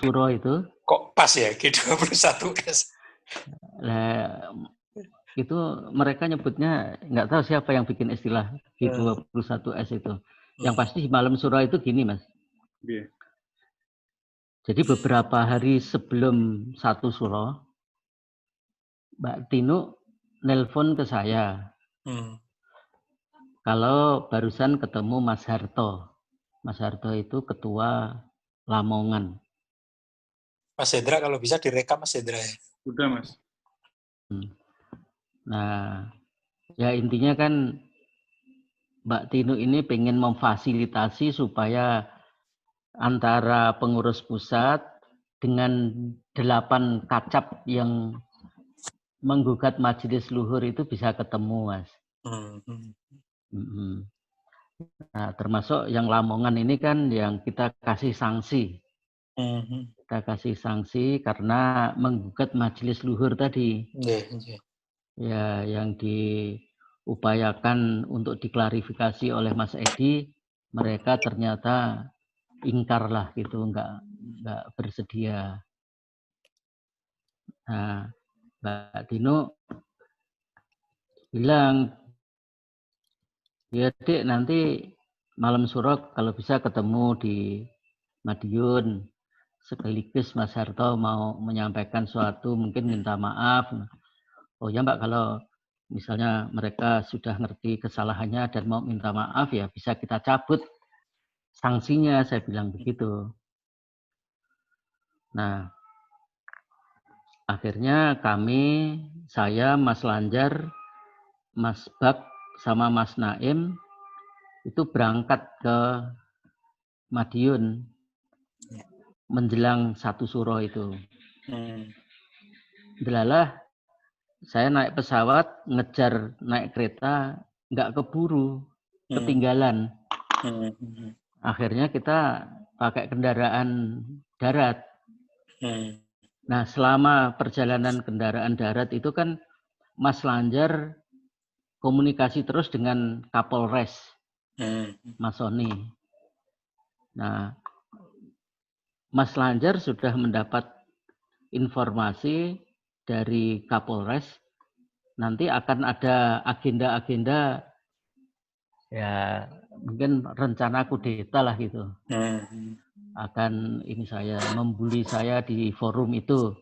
Suro itu. Kok pas ya G21S? Nah, itu mereka nyebutnya, nggak tahu siapa yang bikin istilah G21S itu. Yang pasti malam Suro itu gini, Mas. Jadi beberapa hari sebelum 1 Suro, Mbak Tinu nelpon ke saya. Kalau barusan ketemu Mas Harto. Mas Harto itu ketua Lamongan. Mas Hendra kalau bisa direkam Mas Hendra ya. Udah, Mas. Nah, ya intinya kan Mbak Tinu ini pengen memfasilitasi supaya antara pengurus pusat dengan 8 kacap yang menggugat majelis luhur itu bisa ketemu, Mas. Nah, termasuk yang Lamongan ini kan yang kita kasih sanksi. Kita kasih sanksi karena menggugat majelis luhur tadi. Ya, yang diupayakan untuk diklarifikasi oleh Mas Edi, mereka ternyata ingkar lah gitu, nggak bersedia. Nah, Mbak Dino bilang, ya Dek, nanti malam Suro kalau bisa ketemu di Madiun, sekaligus Mas Harto mau menyampaikan suatu, mungkin minta maaf. Oh ya Mbak, kalau misalnya mereka sudah ngerti kesalahannya dan mau minta maaf, ya bisa kita cabut sanksinya, saya bilang begitu. Nah, akhirnya saya, Mas Lanjar, Mas Bak, sama Mas Naim itu berangkat ke Madiun menjelang 1 Suro itu. Delalah, saya naik pesawat, ngejar naik kereta, nggak keburu, ketinggalan. Akhirnya kita pakai kendaraan darat. Nah, selama perjalanan kendaraan darat itu kan Mas Lanjar komunikasi terus dengan Kapolres, Mas Soni. Nah, Mas Lanjar sudah mendapat informasi dari Kapolres, nanti akan ada agenda-agenda, ya mungkin rencana kudeta lah gitu. Akan saya membuli saya di forum itu.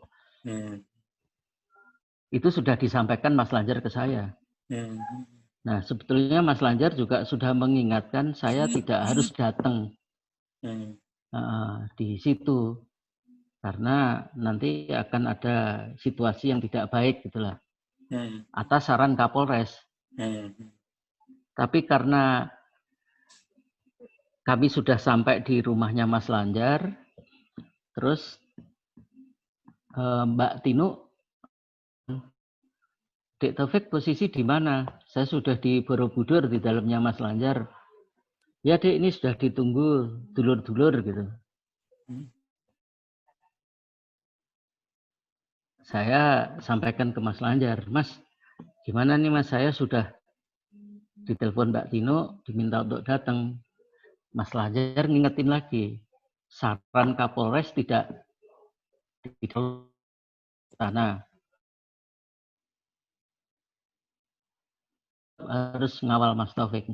Itu sudah disampaikan Mas Lanjar ke saya. Nah, sebetulnya Mas Lanjar juga sudah mengingatkan saya tidak harus datang di situ, karena nanti akan ada situasi yang tidak baik gitulah, atas saran Kapolres. Tapi karena kami sudah sampai di rumahnya Mas Lanjar, terus Mbak Tinu, Dek Taufik posisi di mana? Saya sudah di Borobudur di dalamnya Mas Lanjar. Ya Dek, ini sudah ditunggu dulur-dulur gitu. Saya sampaikan ke Mas Lanjar, Mas, gimana nih Mas, saya sudah ditelepon Mbak Tino, diminta untuk datang. Mas Lanjar ngingetin lagi, saran Kapolres tidak di sana. Harus ngawal Mas Taufik.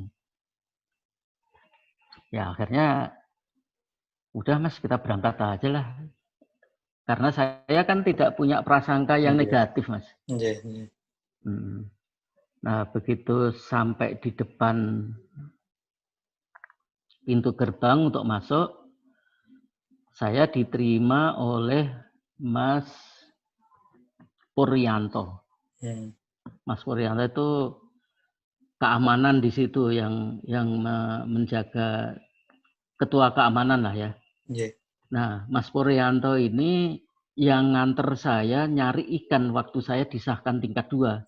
Ya akhirnya udah Mas, kita berangkat aja lah. Karena saya kan tidak punya prasangka yang negatif, Mas. Nah, begitu sampai di depan pintu gerbang untuk masuk, saya diterima oleh Mas Puryanto. Mas Puryanto itu keamanan di situ yang menjaga, ketua keamanan lah ya. Nah, Mas Puryanto ini yang nganter saya nyari ikan waktu saya disahkan tingkat 2.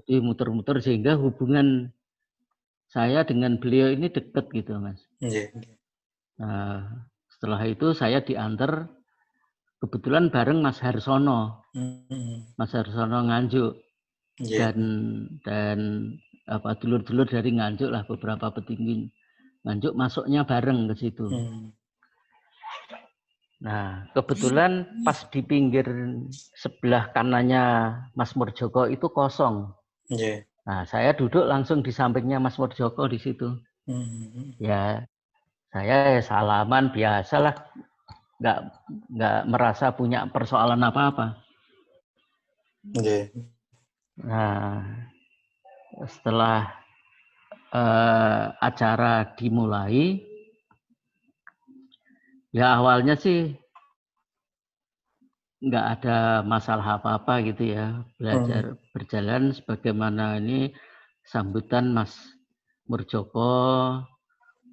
Jadi muter-muter sehingga hubungan saya dengan beliau ini dekat gitu, Mas. Nah, setelah itu saya diantar kebetulan bareng Mas Harsono. Mas Harsono Nganjuk. Dan dulur-dulur dari Nganjuk lah, beberapa petinggi Nganjuk masuknya bareng ke situ. Nah, kebetulan pas di pinggir sebelah kanannya Mas Murjoko itu kosong. Yeah. Nah, saya duduk langsung di sampingnya Mas Murjoko di situ. Ya, saya salaman biasalah, nggak merasa punya persoalan apa-apa. Yeah. Nah, setelah acara dimulai, ya awalnya sih nggak ada masalah apa-apa gitu ya, belajar berjalan sebagaimana ini sambutan Mas Murjoko,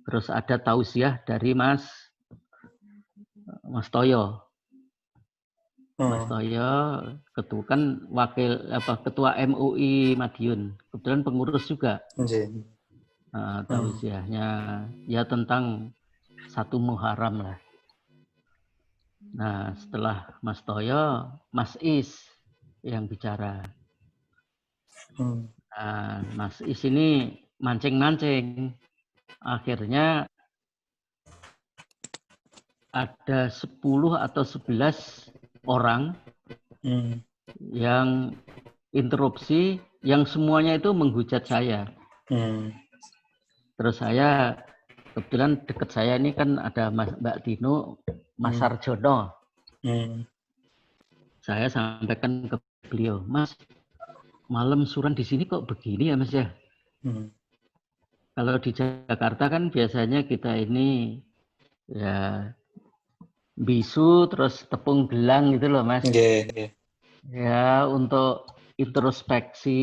terus ada tausiah dari Mas Toyo. Mas Toyo, ketua kan ketua MUI Madiun, kebetulan pengurus juga. Tausiahnya ya tentang 1 Muharram lah. Nah, setelah Mas Toyo, Mas Is yang bicara. Mas Is ini mancing-mancing. Akhirnya ada 10 atau 11 orang yang interupsi, yang semuanya itu menghujat saya. Terus saya, kebetulan dekat saya ini kan ada Mbak Dino, Mas Sarjono. Saya sampaikan ke beliau, Mas, malam suran di sini kok begini ya Mas ya? Kalau di Jakarta kan biasanya kita ini ya bisu terus tepung gelang gitu loh Mas. Ya untuk introspeksi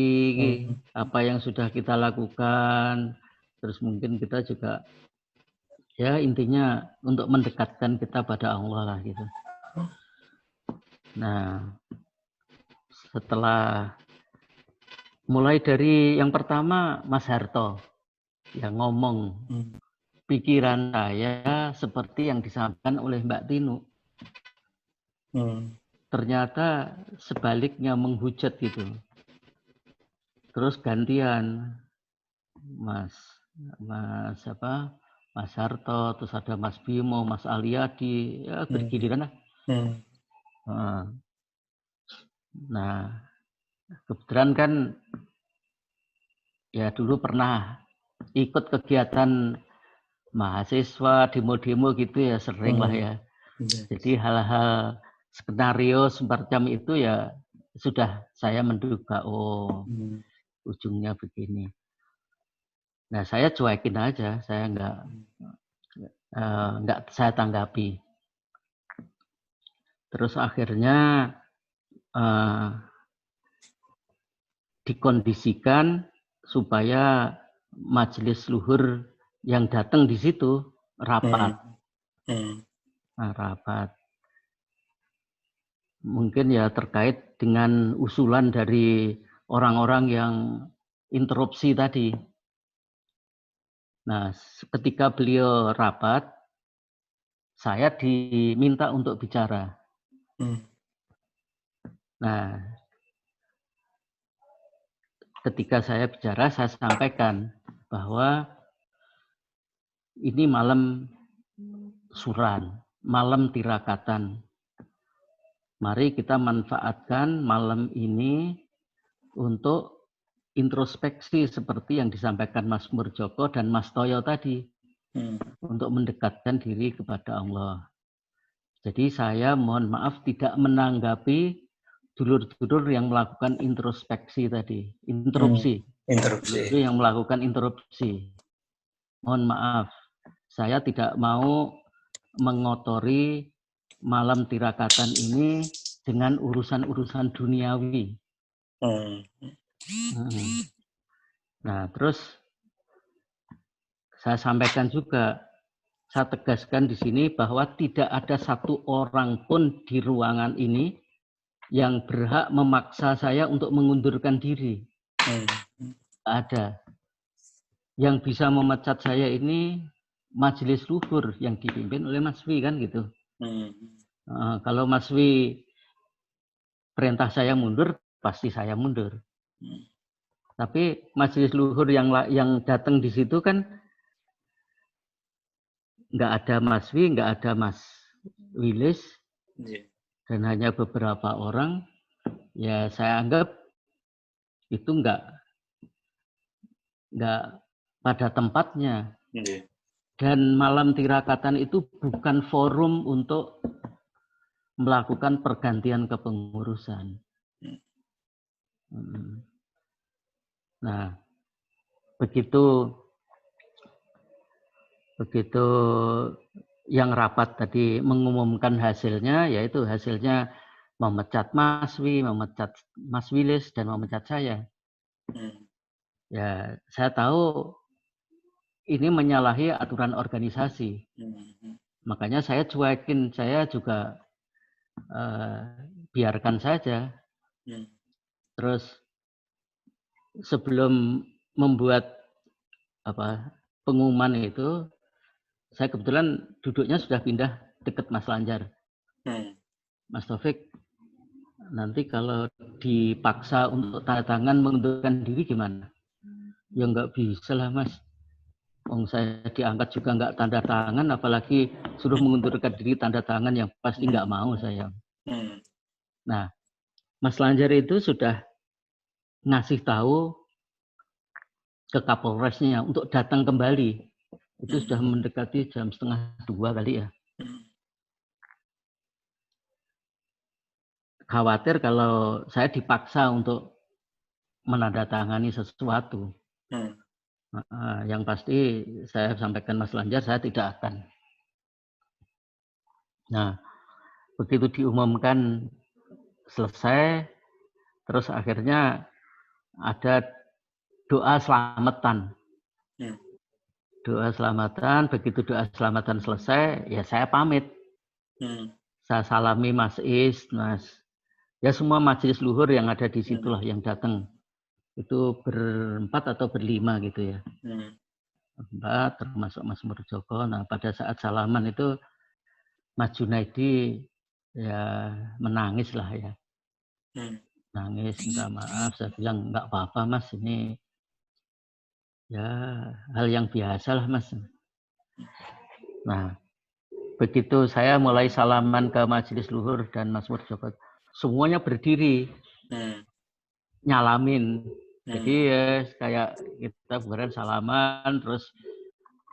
apa yang sudah kita lakukan, terus mungkin kita juga ya intinya untuk mendekatkan kita pada Allah lah gitu. Nah, setelah mulai dari yang pertama Mas Harto yang ngomong, pikiran saya seperti yang disampaikan oleh Mbak Tinu. Ternyata sebaliknya menghujat gitu. Terus gantian Mas Harto, terus ada Mas Bimo, Mas Aliadi, ya bergiliran lah. Nah, kebetulan kan ya dulu pernah ikut kegiatan mahasiswa, demo-demo gitu ya, sering lah ya. Jadi hal-hal skenario semacam itu ya sudah saya menduga, ujungnya begini. Nah, saya cuekin aja, saya nggak saya tanggapi. Terus akhirnya dikondisikan supaya majelis luhur yang datang di situ rapat. Rapat. Mungkin ya terkait dengan usulan dari orang-orang yang interupsi tadi. Nah, ketika beliau rapat, saya diminta untuk bicara. Nah, ketika saya bicara, saya sampaikan bahwa ini malam suran, malam tirakatan. Mari kita manfaatkan malam ini untuk introspeksi seperti yang disampaikan Mas Murjoko dan Mas Toyo tadi, untuk mendekatkan diri kepada Allah. Jadi saya mohon maaf tidak menanggapi dulur-dulur yang melakukan introspeksi tadi, interupsi. Dulur yang melakukan interupsi. Mohon maaf, saya tidak mau mengotori malam tirakatan ini dengan urusan-urusan duniawi. Nah, terus saya sampaikan juga, saya tegaskan di sini bahwa tidak ada satu orang pun di ruangan ini yang berhak memaksa saya untuk mengundurkan diri. Ada. Yang bisa memecat saya ini majelis luhur yang dipimpin oleh Mas Wi kan gitu. Kalau Mas Wi perintah saya mundur, pasti saya mundur. Tapi majelis luhur yang datang di situ kan nggak ada Mas Wi, nggak ada Mas Wilis dan hanya beberapa orang, ya saya anggap itu enggak pada tempatnya. Dan malam tirakatan itu bukan forum untuk melakukan pergantian kepengurusan. Nah, begitu yang rapat tadi mengumumkan hasilnya, yaitu hasilnya memecat Mas Wi, memecat Mas Wilis, dan memecat saya. Ya, saya tahu ini menyalahi aturan organisasi. Makanya saya cuekin, saya juga biarkan saja. Terus sebelum membuat pengumuman itu, saya kebetulan duduknya sudah pindah dekat Mas Lanjar. Mas Taufik, nanti kalau dipaksa untuk tanda tangan mengundurkan diri gimana? Ya nggak bisa lah Mas. Saya diangkat juga nggak tanda tangan, apalagi suruh mengundurkan diri tanda tangan, yang pasti nggak mau saya. Nah, Mas Lanjar itu sudah ngasih tahu ke Kapolresnya untuk datang kembali. Itu sudah mendekati jam 1:30 kali ya. Khawatir kalau saya dipaksa untuk menandatangani sesuatu. Yang pasti saya sampaikan Mas Lanjar, saya tidak akan. Nah, begitu diumumkan selesai, terus akhirnya ada doa selamatan. Doa selamatan, begitu doa selamatan selesai, ya saya pamit. Saya salami Mas Is, ya semua majelis luhur yang ada di situlah yang datang. Itu berempat atau berlima gitu ya. Berempat, termasuk Mas Murjoko. Nah, pada saat salaman itu Mas Junaidi ya menangis lah ya. Nangis, minta maaf. Saya bilang nggak apa-apa Mas, ini ya hal yang biasa lah Mas. Nah, begitu saya mulai salaman ke majelis luhur dan Mas Murjoko, semuanya berdiri, nyalamin. Jadi ya kayak kita bukan salaman, terus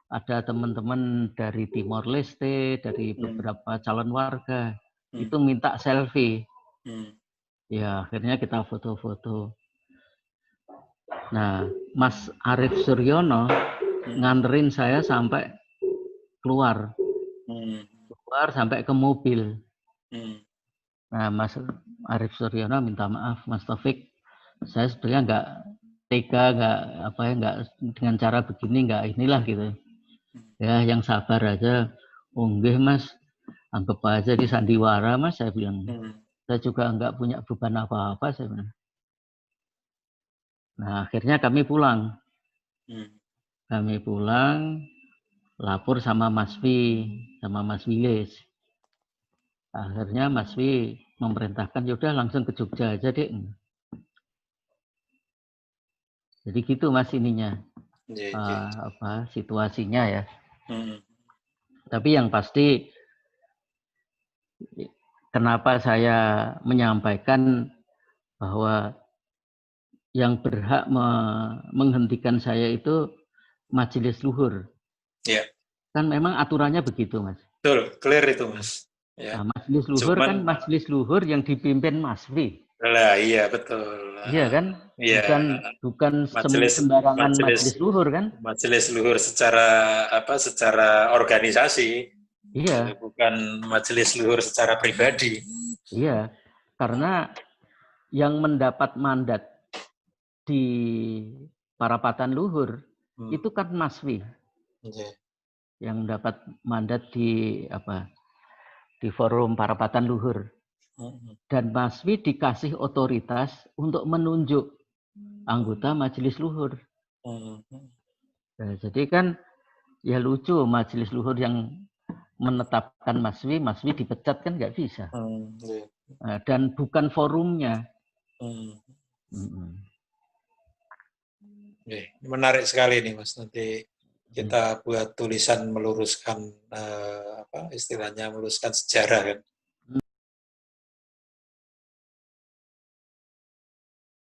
ada teman-teman dari Timor Leste, dari beberapa calon warga, itu minta selfie. Ya akhirnya kita foto-foto. Nah, Mas Arief Suryono nganterin saya sampai keluar sampai ke mobil. Nah, Mas Arief Suryono minta maaf, Mas Taufik, saya sebenarnya nggak tega, nggak dengan cara begini, nggak inilah gitu. Ya, yang sabar aja. Nggih Mas, anggap aja di sandiwara Mas, saya bilang. Saya juga nggak punya beban apa-apa, saya bilang. Nah, akhirnya kami pulang. Kami pulang, lapor sama Mas Wi, sama Mas Wilis. Akhirnya Mas Wi memerintahkan, yaudah langsung ke Jogja aja deh. Jadi gitu Mas ininya, situasinya ya. Tapi yang pasti, kenapa saya menyampaikan bahwa yang berhak menghentikan saya itu majelis luhur. Ya. Kan memang aturannya begitu Mas. Betul, clear itu Mas. Ya. Nah, majelis luhur kan majelis luhur yang dipimpin Mas Wi. Lah, iya betul. Iya kan? Iya. Bukan sembarangan majelis luhur kan? Majelis luhur secara organisasi. Iya. Bukan majelis luhur secara pribadi. Iya. Karena yang mendapat mandat di Parapatan Luhur itu kan Mas Wi. Yang mendapat mandat di forum Parapatan Luhur. Dan Mas Wi dikasih otoritas untuk menunjuk anggota majelis luhur. Nah, jadi kan ya lucu majelis luhur yang menetapkan Mas Wi dipecat kan nggak bisa. Nah, dan bukan forumnya. Menarik sekali nih Mas, nanti Kita buat tulisan meluruskan istilahnya meluruskan sejarah kan.